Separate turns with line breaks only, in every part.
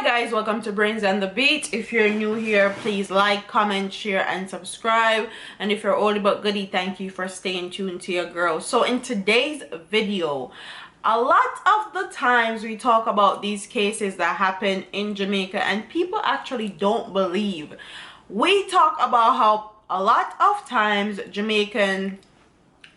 Hi guys, welcome to Brains and the Beat. If you're new here, please like, comment, share, and subscribe. And if you're oldie but goodie, thank you for staying tuned to your girl. So in today's video, a lot of the times we talk about these cases that happen in Jamaica and people actually don't believe. We talk about how a lot of times Jamaican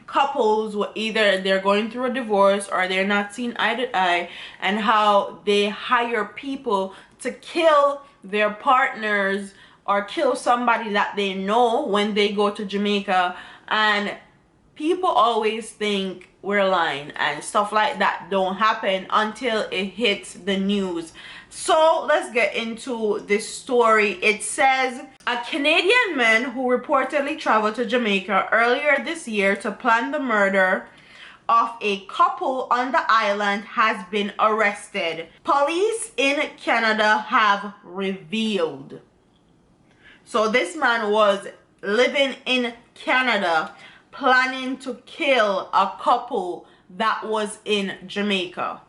couples, either they're going through a divorce or they're not seeing eye to eye, and how they hire people to kill their partners or kill somebody that they know when they go to Jamaica. And people always think we're lying and stuff like that don't happen until it hits the news. So let's get into this story. It says a Canadian man who reportedly traveled to Jamaica earlier this year to plan the murder of a couple on the island has been arrested, police in Canada have revealed. So this man was living in Canada planning to kill a couple that was in Jamaica.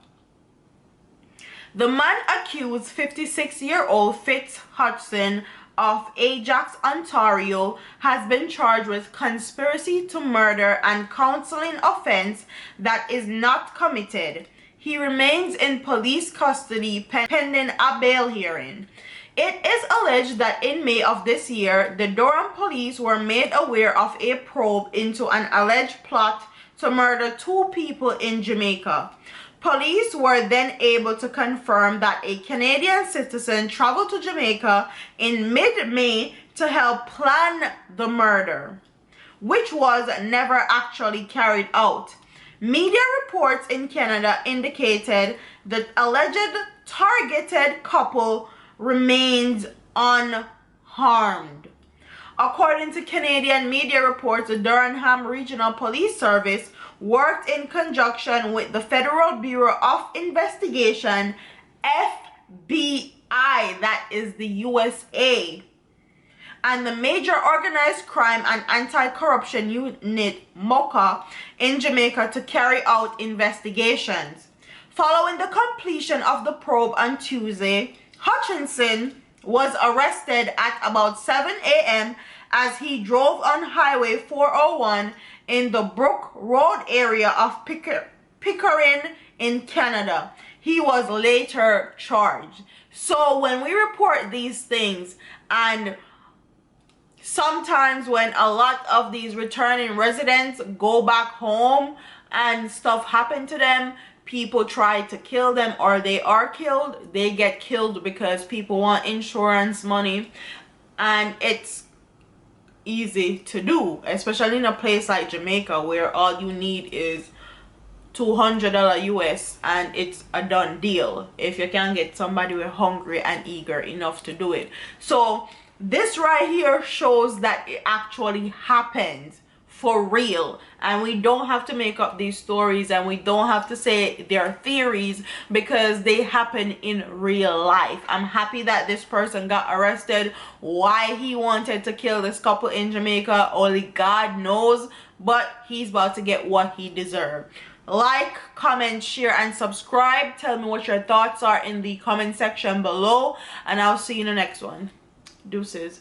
The man accused 56-year-old Fitz Hudson of Ajax, Ontario, has been charged with conspiracy to murder and counseling offense that is not committed. He remains in police custody pending a bail hearing. It is alleged that in May of this year, the Durham police were made aware of a probe into an alleged plot to murder two people in Jamaica. Police were then able to confirm that a Canadian citizen traveled to Jamaica in mid-May to help plan the murder, which was never actually carried out. Media reports in Canada indicated the alleged targeted couple remains unharmed. According to Canadian media reports, the Durham Regional Police Service worked in conjunction with the Federal Bureau of Investigation, FBI, that is the USA, and the Major Organized Crime and Anti-Corruption Unit, MOCA, in Jamaica to carry out investigations. Following the completion of the probe on Tuesday, Hutchinson was arrested at about 7 a.m. as he drove on Highway 401 in the Brook Road area of Pickering in Canada. He was later charged. So when we report these things, and sometimes when a lot of these returning residents go back home and stuff happen to them, people try to kill them or they are killed. They get killed because people want insurance money, and it's easy to do, especially in a place like Jamaica where all you need is $200 US and it's a done deal if you can get somebody who are hungry and eager enough to do it. So this right here shows that it actually happens for real, and we don't have to make up these stories and we don't have to say they're theories, because they happen in real life. I'm happy that this person got arrested. Why he wanted to kill this couple in Jamaica, only God knows, but he's about to get what he deserved. Like, comment, share, and subscribe. Tell me what your thoughts are in the comment section below, and I'll see you in the next one. Deuces.